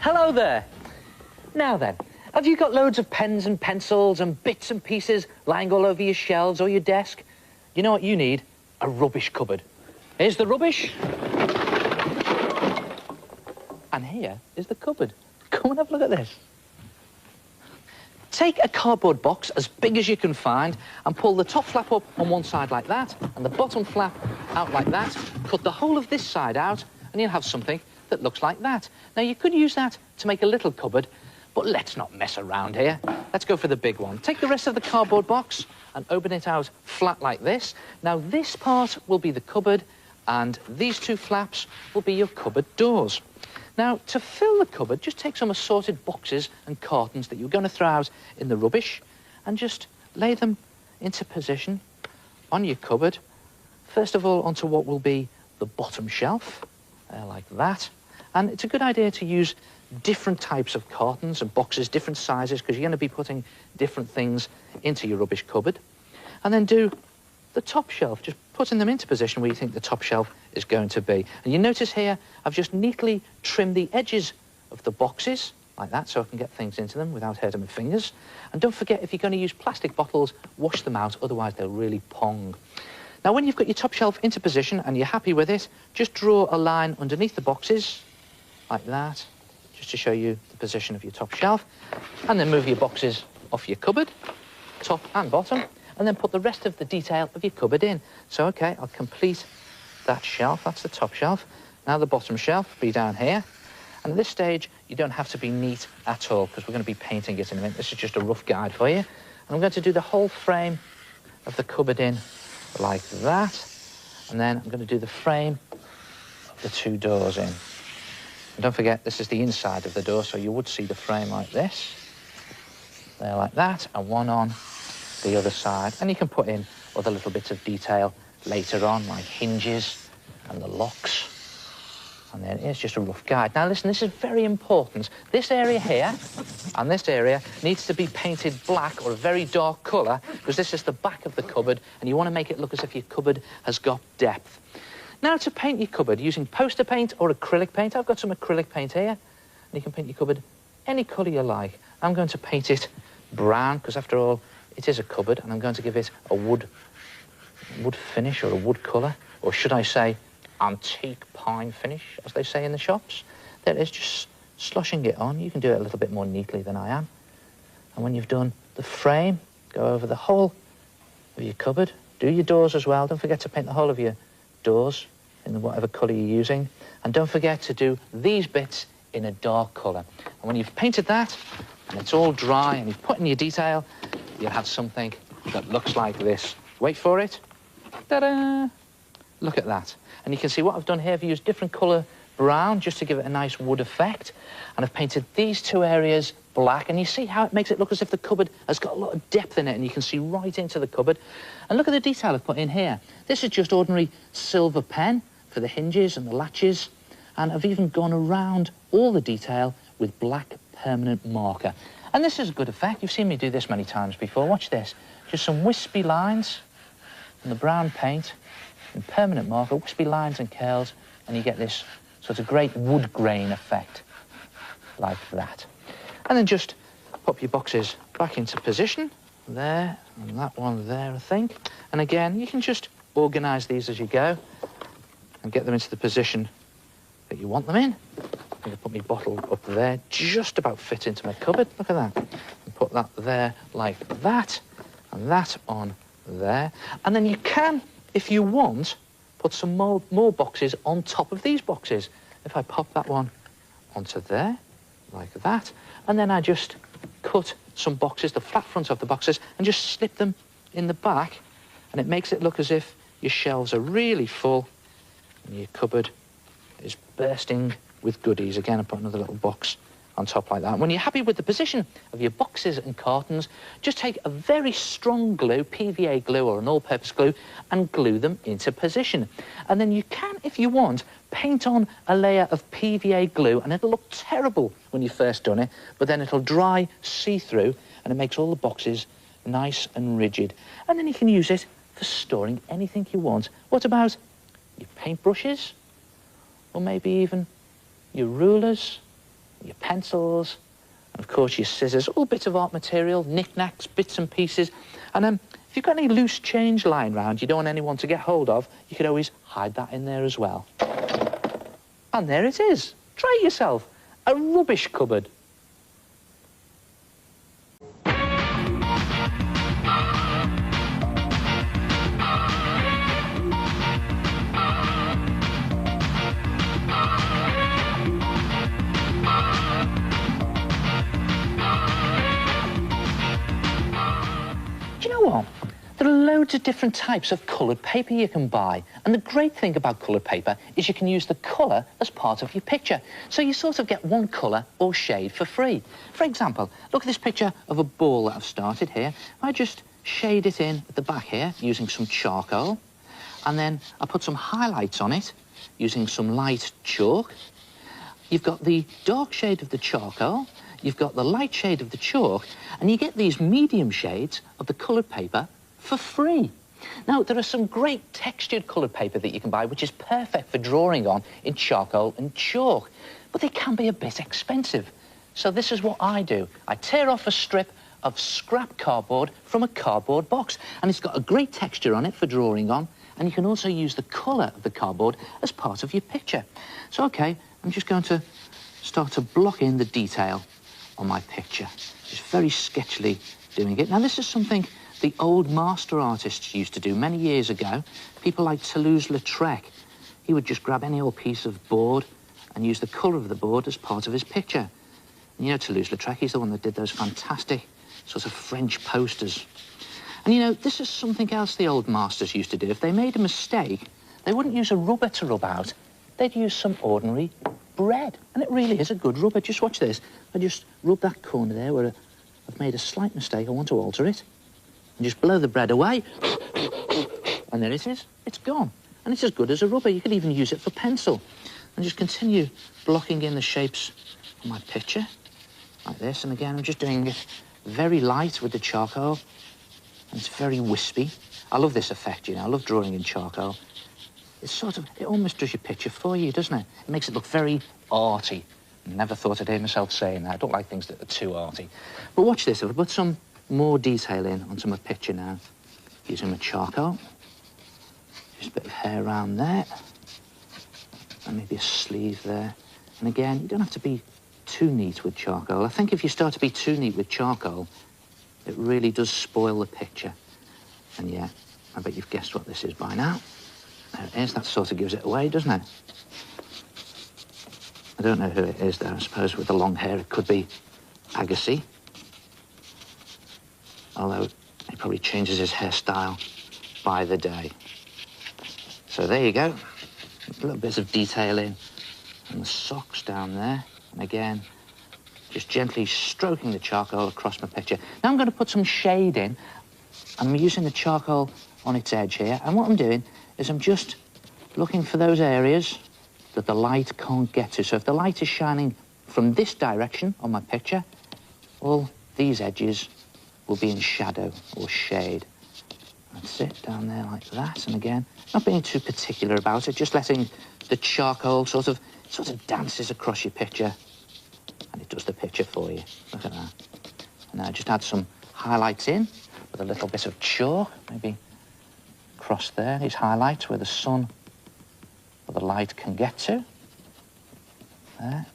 Hello there. Now then, have you got loads of pens and pencils and bits and pieces lying all over your shelves or your desk? You know what you need? A rubbish cupboard. Here's the rubbish. And here is the cupboard. Come and have a look at this. Take a cardboard box as big as you can find and pull the top flap up on one side like that and the bottom flap out like that. Cut the whole of this side out and you'll have something that looks like that. Now, you could use that to make a little cupboard, but let's not mess around here. Let's go for the big one. Take the rest of the cardboard box and open it out flat like this. Now, this part will be the cupboard and these two flaps will be your cupboard doors. Now, to fill the cupboard, just take some assorted boxes and cartons that you're going to throw out in the rubbish and just lay them into position on your cupboard. First of all, onto what will be the bottom shelf, like that. And it's a good idea to use different types of cartons and boxes, different sizes, because you're going to be putting different things into your rubbish cupboard. And then do the top shelf, just putting them into position where you think the top shelf is going to be. And you notice here, I've just neatly trimmed the edges of the boxes, like that, so I can get things into them without hurting my fingers. And don't forget, if you're going to use plastic bottles, wash them out, otherwise they'll really pong. Now, when you've got your top shelf into position and you're happy with it, just draw a line underneath the boxes, like that, just to show you the position of your top shelf. And then move your boxes off your cupboard, top and bottom, and then put the rest of the detail of your cupboard in. So, OK, I'll complete that shelf. That's the top shelf. Now the bottom shelf will be down here. And at this stage, you don't have to be neat at all, because we're going to be painting it in a minute. This is just a rough guide for you. And I'm going to do the whole frame of the cupboard in like that. And then I'm going to do the frame of the two doors in. And don't forget, this is the inside of the door, so you would see the frame like this. There, like that, and one on the other side. And you can put in other little bits of detail later on, like hinges and the locks. And then here's just a rough guide. Now, listen, this is very important. This area here and this area needs to be painted black or a very dark colour, because this is the back of the cupboard, and you want to make it look as if your cupboard has got depth. Now, to paint your cupboard using poster paint or acrylic paint, I've got some acrylic paint here, and you can paint your cupboard any colour you like. I'm going to paint it brown, because after all, it is a cupboard, and I'm going to give it a wood finish or a wood colour, or should I say antique pine finish, as they say in the shops. There it is, just sloshing it on. You can do it a little bit more neatly than I am. And when you've done the frame, go over the whole of your cupboard. Do your doors as well. Don't forget to paint the whole of your doors in whatever colour you're using. And don't forget to do these bits in a dark colour. And when you've painted that, and it's all dry, and you've put in your detail, you'll have something that looks like this. Wait for it. Ta-da! Look at that. And you can see what I've done here. I've used different colour brown just to give it a nice wood effect. And I've painted these two areas black. And you see how it makes it look as if the cupboard has got a lot of depth in it, and you can see right into the cupboard. And look at the detail I've put in here. This is just ordinary silver pen for the hinges and the latches. And I've even gone around all the detail with black permanent marker. And this is a good effect. You've seen me do this many times before. Watch this. Just some wispy lines on the brown paint and permanent marker, wispy lines and curls, and you get this sort of great wood grain effect, like that. And then just pop your boxes back into position, there, and that one there, I think. And again, you can just organise these as you go and get them into the position that you want them in. I'm going to put my bottle up there, just about fit into my cupboard. Look at that. And put that there like that, and that on there. And then you can, if you want, put some more boxes on top of these boxes. If I pop that one onto there, like that, and then I just cut some boxes, the flat front of the boxes, and just slip them in the back, and it makes it look as if your shelves are really full and your cupboard is bursting with goodies. Again, I put another little box on top like that. When you're happy with the position of your boxes and cartons, just take a very strong glue, PVA glue or an all-purpose glue, and glue them into position. And then you can, if you want, paint on a layer of PVA glue, and it'll look terrible when you've first done it, but then it'll dry see-through, and it makes all the boxes nice and rigid. And then you can use it for storing anything you want. What about your paintbrushes? Or maybe even your rulers, your pencils, and of course your scissors, all bits of art material, knickknacks, bits and pieces. And if you've got any loose change lying around you don't want anyone to get hold of, you could always hide that in there as well. And there it is. Try it yourself. A rubbish cupboard. Do you know what? There are loads of different types of coloured paper you can buy. And the great thing about coloured paper is you can use the colour as part of your picture. So you sort of get one colour or shade for free. For example, look at this picture of a ball that I've started here. I just shade it in at the back here using some charcoal. And then I put some highlights on it using some light chalk. You've got the dark shade of the charcoal. You've got the light shade of the chalk. And you get these medium shades of the coloured paper for free. Now, there are some great textured coloured paper that you can buy, which is perfect for drawing on in charcoal and chalk, but they can be a bit expensive. So this is what I do. I tear off a strip of scrap cardboard from a cardboard box, and it's got a great texture on it for drawing on, and you can also use the colour of the cardboard as part of your picture. So, OK, I'm just going to start to block in the detail on my picture. Just very sketchily doing it. Now, this is something the old master artists used to do many years ago. People like Toulouse-Lautrec. He would just grab any old piece of board and use the colour of the board as part of his picture. And you know Toulouse-Lautrec, he's the one that did those fantastic sort of French posters. And, you know, this is something else the old masters used to do. If they made a mistake, they wouldn't use a rubber to rub out. They'd use some ordinary bread. And it really is a good rubber. Just watch this. I just rub that corner there where I've made a slight mistake. I want to alter it. And just blow the bread away. And there it is. It's gone. And it's as good as a rubber. You could even use it for pencil. And just continue blocking in the shapes of my picture. Like this. And again, I'm just doing it very light with the charcoal. And it's very wispy. I love this effect, you know. I love drawing in charcoal. It's sort of, it almost does your picture for you, doesn't it? It makes it look very arty. Never thought I'd hear myself saying that. I don't like things that are too arty. But watch this. If I put some more detail in onto my picture now, using my charcoal. Just a bit of hair around there. And maybe a sleeve there. And again, you don't have to be too neat with charcoal. I think if you start to be too neat with charcoal, it really does spoil the picture. And yeah, I bet you've guessed what this is by now. There it is. That sort of gives it away, doesn't it? I don't know who it is there. I suppose with the long hair, it could be Agassi. Although he probably changes his hairstyle by the day. So there you go. A little bit of detail in. And the socks down there. And again, just gently stroking the charcoal across my picture. Now I'm going to put some shade in. I'm using the charcoal on its edge here. And what I'm doing is I'm just looking for those areas that the light can't get to. So if the light is shining from this direction on my picture, all these edges will be in shadow or shade. That's it, down there like that. And again, not being too particular about it, just letting the charcoal sort of dances across your picture. And it does the picture for you. Look at that. And now just add some highlights in with a little bit of chalk, maybe across there, these highlights where the sun or the light can get to. There.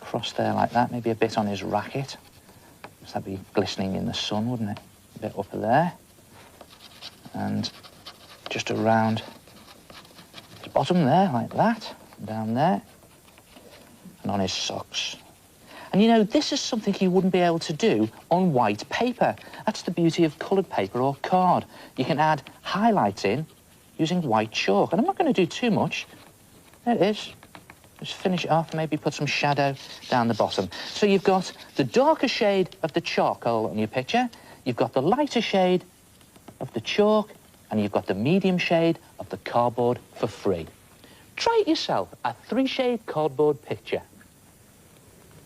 Across there like that, maybe a bit on his racket. So that'd be glistening in the sun, wouldn't it? A bit up there. And just around his bottom there, like that. And down there. And on his socks. And, you know, this is something you wouldn't be able to do on white paper. That's the beauty of coloured paper or card. You can add highlights in using white chalk. And I'm not going to do too much. There it is. Just finish it off, maybe put some shadow down the bottom. So you've got the darker shade of the charcoal on your picture, you've got the lighter shade of the chalk, and you've got the medium shade of the cardboard for free. Try it yourself, a 3-shade cardboard picture.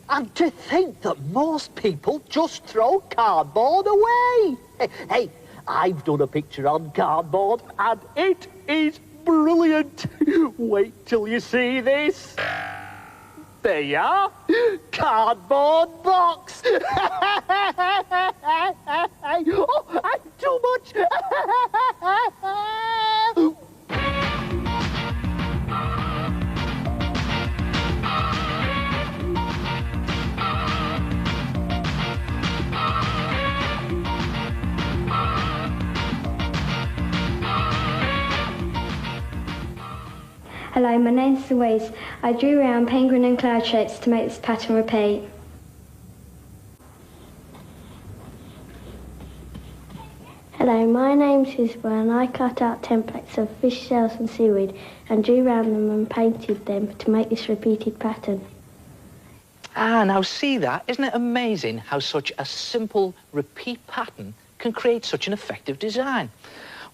And to think that most people just throw cardboard away. Hey, I've done a picture on cardboard, and it is brilliant. Wait till you see this. There There you are. Cardboard box. Oh, I'm too much. Hello, my name's Louise. I drew around penguin and cloud shapes to make this pattern repeat. Hello, my name's Isabel and I cut out templates of fish shells and seaweed and drew around them and painted them to make this repeated pattern. Ah, now see that? Isn't it amazing how such a simple repeat pattern can create such an effective design?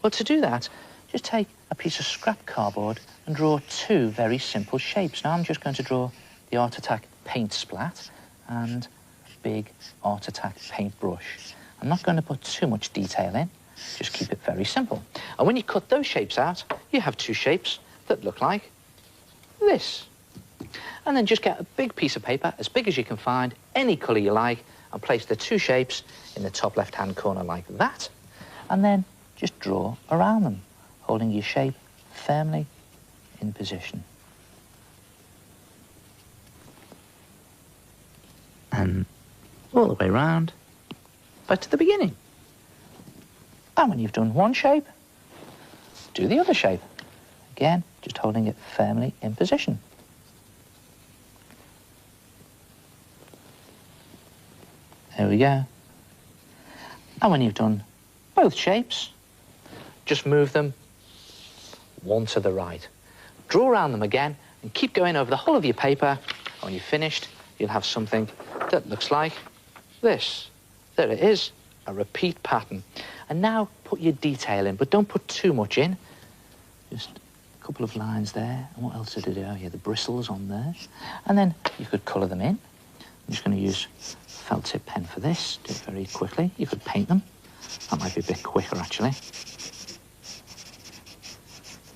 Well, to do that, just take a piece of scrap cardboard and draw two very simple shapes. Now I'm just going to draw the Art Attack paint splat and a big Art Attack paintbrush. I'm not going to put too much detail in, just keep it very simple. And when you cut those shapes out, you have two shapes that look like this. And then just get a big piece of paper, as big as you can find, any colour you like, and place the two shapes in the top left-hand corner like that. And then just draw around them, holding your shape firmly in position. And all the way round, back to the beginning. And when you've done one shape, do the other shape. Again, just holding it firmly in position. There we go. And when you've done both shapes, just move them one to the right. Draw around them again and keep going over the whole of your paper. And when you're finished, you'll have something that looks like this. There it is, a repeat pattern. And now put your detail in, but don't put too much in. Just a couple of lines there. And what else did I do? Oh, yeah, the bristles on there. And then you could colour them in. I'm just going to use felt tip pen for this. Do it very quickly. You could paint them. That might be a bit quicker, actually.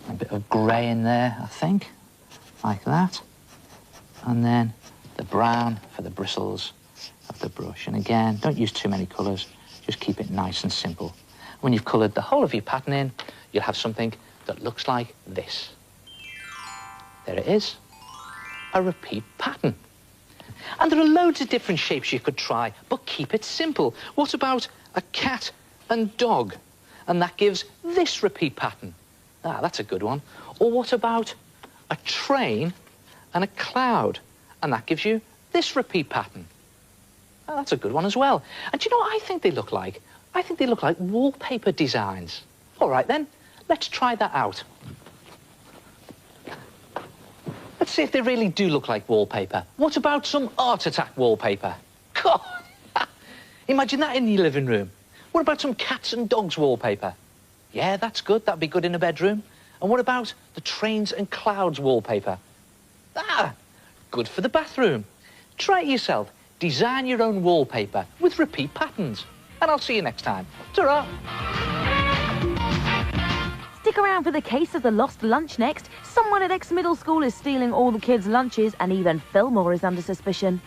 A bit of grey in there, I think, like that. And then the brown for the bristles of the brush. And again, don't use too many colours. Just keep it nice and simple. When you've coloured the whole of your pattern in, you'll have something that looks like this. There it is, a repeat pattern. And there are loads of different shapes you could try, but keep it simple. What about a cat and dog? And that gives this repeat pattern. Ah, that's a good one. Or what about a train and a cloud? And that gives you this repeat pattern. Oh, that's a good one as well. And do you know what I think they look like? I think they look like wallpaper designs. All right, then, let's try that out. Let's see if they really do look like wallpaper. What about some Art Attack wallpaper? God, imagine that in your living room. What about some cats and dogs wallpaper? Yeah, that's good. That'd be good in a bedroom. And what about the trains and clouds wallpaper? Ah, good for the bathroom. Try it yourself. Design your own wallpaper with repeat patterns. And I'll see you next time. Ta-ra! Stick around for the case of the lost lunch next. Someone at X Middle School is stealing all the kids' lunches and even Fillmore is under suspicion.